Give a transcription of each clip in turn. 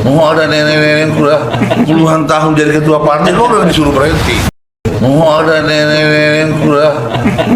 Oh, ada nenek-nenek udah puluhan tahun jadi ketua partai, kok udah disuruh berhenti. Oh, ada nenek-nenek udah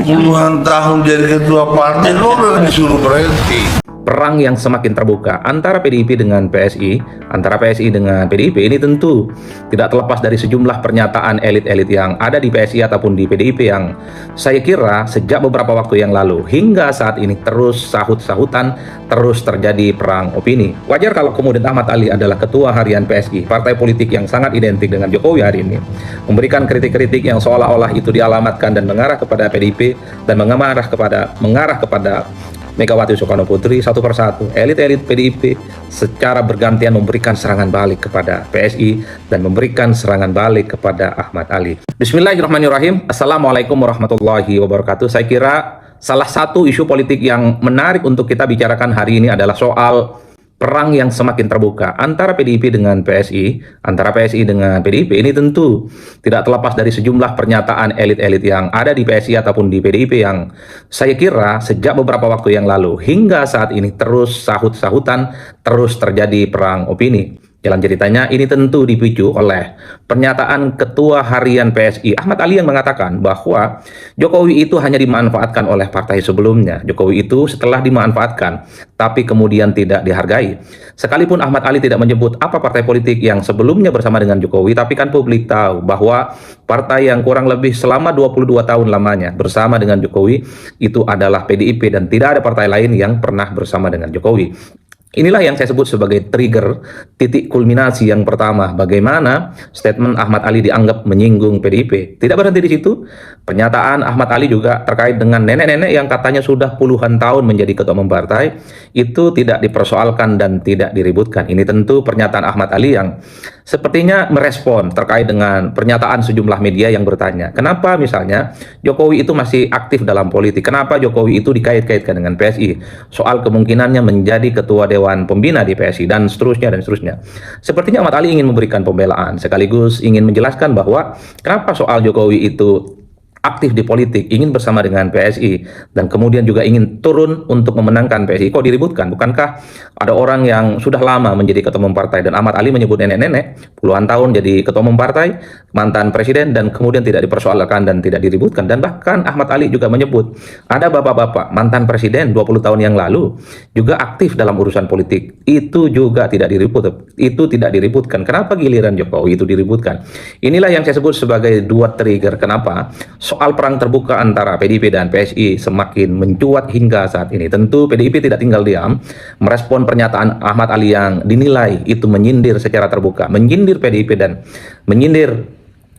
puluhan tahun jadi ketua partai, kok udah disuruh berhenti. Perang yang semakin terbuka antara PDIP dengan PSI, antara PSI dengan PDIP ini tentu tidak terlepas dari sejumlah pernyataan elit-elit yang ada di PSI ataupun di PDIP yang saya kira sejak beberapa waktu yang lalu hingga saat ini terus sahut-sahutan, terus terjadi perang opini. Wajar kalau kemudian Ahmad Ali adalah ketua harian PSI, partai politik yang sangat identik dengan Jokowi hari ini, memberikan kritik-kritik yang seolah-olah itu dialamatkan dan mengarah kepada PDIP dan mengarah kepada Megawati Soekarno Putri. Satu persatu elit-elit PDIP secara bergantian memberikan serangan balik kepada PSI dan memberikan serangan balik kepada Ahmad Ali. Bismillahirrahmanirrahim. Assalamualaikum warahmatullahi wabarakatuh. Saya kira salah satu isu politik yang menarik untuk kita bicarakan hari ini adalah soal perang yang semakin terbuka antara PDIP dengan PSI, antara PSI dengan PDIP. Ini tentu tidak terlepas dari sejumlah pernyataan elit-elit yang ada di PSI ataupun di PDIP yang saya kira sejak beberapa waktu yang lalu hingga saat ini terus sahut-sahutan, terus terjadi perang opini. Jalan ceritanya ini tentu dipicu oleh pernyataan Ketua Harian PSI Ahmad Ali yang mengatakan bahwa Jokowi itu hanya dimanfaatkan oleh partai sebelumnya. Jokowi itu setelah dimanfaatkan tapi kemudian tidak dihargai. Sekalipun Ahmad Ali tidak menyebut apa partai politik yang sebelumnya bersama dengan Jokowi, tapi kan publik tahu bahwa partai yang kurang lebih selama 22 tahun lamanya bersama dengan Jokowi itu adalah PDIP dan tidak ada partai lain yang pernah bersama dengan Jokowi. Inilah yang saya sebut sebagai trigger, titik kulminasi yang pertama, bagaimana statement Ahmad Ali dianggap menyinggung PDIP. Tidak berhenti di situ, pernyataan Ahmad Ali juga terkait dengan nenek-nenek yang katanya sudah puluhan tahun menjadi ketua umum partai, itu tidak dipersoalkan dan tidak diributkan. Ini tentu pernyataan Ahmad Ali yang sepertinya merespon terkait dengan pernyataan sejumlah media yang bertanya, kenapa misalnya Jokowi itu masih aktif dalam politik, kenapa Jokowi itu dikait-kaitkan dengan PSI, soal kemungkinannya menjadi ketua Dewan Pembina di PSI dan seterusnya dan seterusnya. Sepertinya Ahmad Ali ingin memberikan pembelaan sekaligus ingin menjelaskan bahwa kenapa soal Jokowi itu aktif di politik, ingin bersama dengan PSI, dan kemudian juga ingin turun untuk memenangkan PSI. Kok diributkan? Bukankah ada orang yang sudah lama menjadi ketua umum partai, dan Ahmad Ali menyebut nenek-nenek, puluhan tahun jadi ketua umum partai, mantan presiden, dan kemudian tidak dipersoalkan dan tidak diributkan. Dan bahkan Ahmad Ali juga menyebut, ada bapak-bapak mantan presiden 20 tahun yang lalu, juga aktif dalam urusan politik. Itu juga tidak diributkan. Kenapa giliran Jokowi itu diributkan? Inilah yang saya sebut sebagai dua trigger kenapa soal perang terbuka antara PDIP dan PSI semakin mencuat hingga saat ini. Tentu PDIP tidak tinggal diam merespon pernyataan Ahmad Ali yang dinilai itu menyindir secara terbuka, menyindir PDIP dan menyindir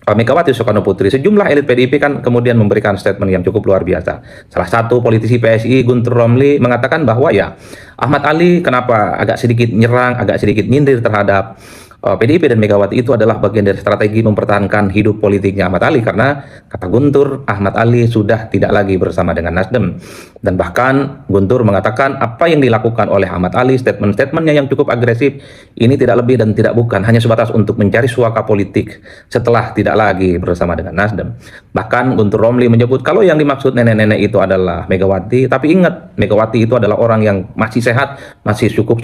Megawati Soekarno Putri. Sejumlah elit PDIP kan kemudian memberikan statement yang cukup luar biasa. Salah satu politisi PSI Guntur Romli mengatakan bahwa ya Ahmad Ali kenapa agak sedikit nyerang, agak sedikit nyindir terhadap PDIP dan Megawati itu adalah bagian dari strategi mempertahankan hidup politiknya Ahmad Ali, karena kata Guntur, Ahmad Ali sudah tidak lagi bersama dengan Nasdem. Dan bahkan Guntur mengatakan apa yang dilakukan oleh Ahmad Ali, statement-statementnya yang cukup agresif, ini tidak lebih dan tidak bukan hanya sebatas untuk mencari suaka politik setelah tidak lagi bersama dengan Nasdem. Bahkan Guntur Romli menyebut kalau yang dimaksud nenek-nenek itu adalah Megawati, tapi ingat Megawati itu adalah orang yang masih sehat, masih cukup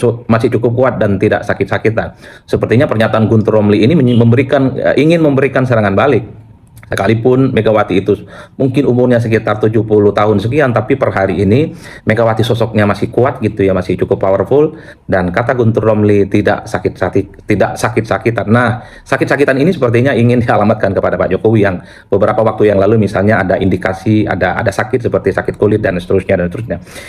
kuat dan tidak sakit-sakitan. Sepertinya pernyataan Guntur Romli ini ingin memberikan serangan balik. Sekalipun Megawati itu mungkin umurnya sekitar 70 tahun sekian, tapi per hari ini Megawati sosoknya masih kuat gitu ya, masih cukup powerful, dan kata Guntur Romli tidak sakit-sakitan. Nah, sakit-sakitan ini sepertinya ingin dialamatkan kepada Pak Jokowi yang beberapa waktu yang lalu misalnya ada indikasi ada sakit seperti sakit kulit dan seterusnya.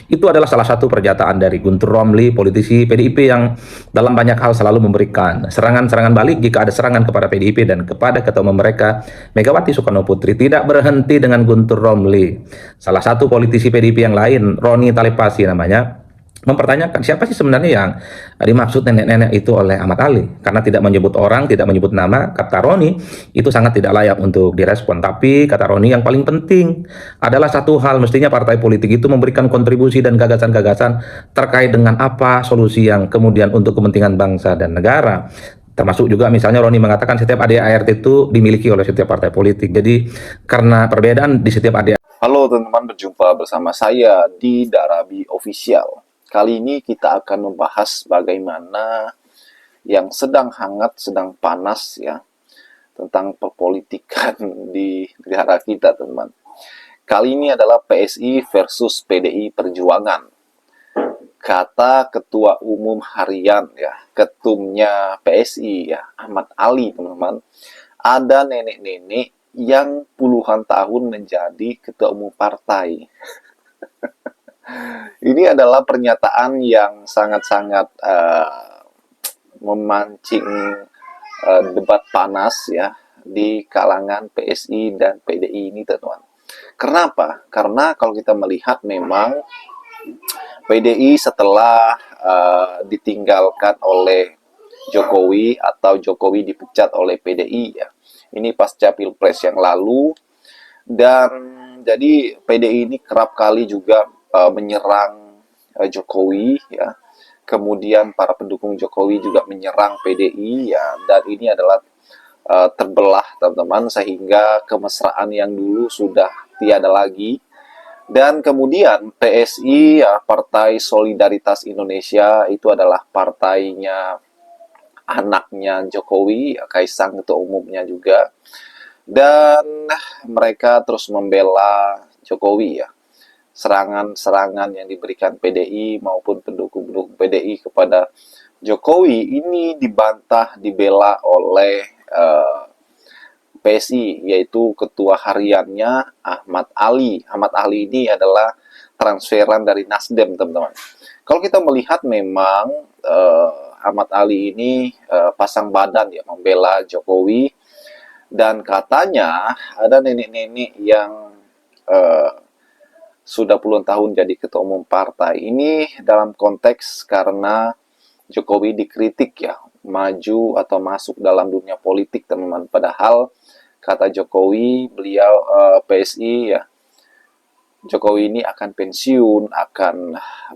Itu adalah salah satu pernyataan dari Guntur Romli, politisi PDIP yang dalam banyak hal selalu memberikan serangan-serangan balik jika ada serangan kepada PDIP dan kepada ketua umum mereka Megawati Soekarno Putri. Tidak berhenti dengan Guntur Romli. Salah satu politisi PDIP yang lain, Roni Talipasi namanya, mempertanyakan siapa sih sebenarnya yang dimaksud nenek-nenek itu oleh Ahmad Ali, karena tidak menyebut orang, tidak menyebut nama. Kata Roni itu sangat tidak layak untuk direspon. Tapi kata Roni yang paling penting adalah satu hal, mestinya partai politik itu memberikan kontribusi dan gagasan-gagasan terkait dengan apa solusi yang kemudian untuk kepentingan bangsa dan negara. Termasuk juga misalnya Roni mengatakan setiap ADART itu dimiliki oleh setiap partai politik. Jadi karena perbedaan di setiap ADART. Halo teman-teman, berjumpa bersama saya di Darabi Official. Kali ini kita akan membahas bagaimana yang sedang hangat, sedang panas ya, tentang perpolitikan di negara kita, teman-teman. Kali ini adalah PSI versus PDI Perjuangan. Kata Ketua Umum Harian ya, ketumnya PSI ya, Ahmad Ali, teman-teman. Ada nenek-nenek yang puluhan tahun menjadi ketua umum partai. Ini adalah pernyataan yang sangat-sangat memancing debat panas ya di kalangan PSI dan PDI ini, teman-teman. Kenapa? Karena kalau kita melihat memang PDI setelah ditinggalkan oleh Jokowi atau Jokowi dipecat oleh PDI ya. Ini pasca Pilpres yang lalu, dan jadi PDI ini kerap kali juga menyerang Jokowi ya. Kemudian para pendukung Jokowi juga menyerang PDI ya, dan ini adalah terbelah, teman-teman, sehingga kemesraan yang dulu sudah tiada lagi. Dan kemudian PSI ya, Partai Solidaritas Indonesia, itu adalah partainya anaknya Jokowi, ya, Kaisang ketua umumnya juga. Dan mereka terus membela Jokowi ya. Serangan-serangan yang diberikan PDI maupun pendukung-pendukung PDI kepada Jokowi ini dibantah, dibela oleh PSI, yaitu ketua hariannya Ahmad Ali. Ahmad Ali ini adalah transferan dari Nasdem, teman-teman. Kalau kita melihat memang Ahmad Ali ini pasang badan ya, membela Jokowi, dan katanya ada nenek-nenek yang sudah puluhan tahun jadi ketua umum partai. Ini dalam konteks karena Jokowi dikritik ya, maju atau masuk dalam dunia politik, teman-teman. Padahal kata Jokowi, beliau PSI ya, Jokowi ini akan pensiun, akan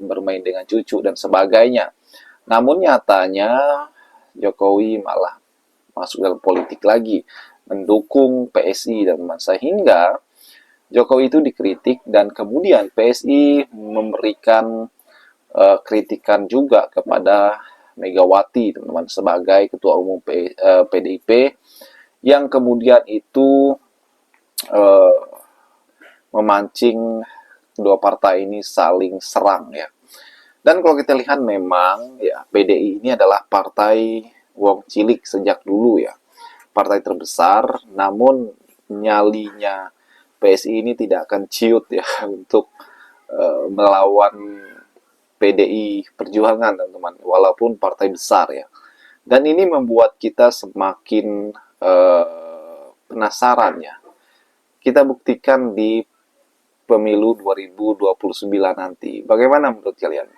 bermain dengan cucu dan sebagainya. Namun nyatanya Jokowi malah masuk dalam politik lagi, mendukung PSI, teman-teman. Sehingga Jokowi itu dikritik, dan kemudian PSI memberikan kritikan juga kepada Megawati, teman-teman, sebagai ketua umum PDIP, yang kemudian itu memancing kedua partai ini saling serang ya. Dan kalau kita lihat memang ya, PDI ini adalah partai wong cilik sejak dulu ya, partai terbesar, namun nyalinya PSI ini tidak akan ciut ya untuk melawan PDI Perjuangan, teman-teman, walaupun partai besar ya. Dan ini membuat kita semakin penasaran ya. Kita buktikan di pemilu 2029 nanti. Bagaimana menurut kalian?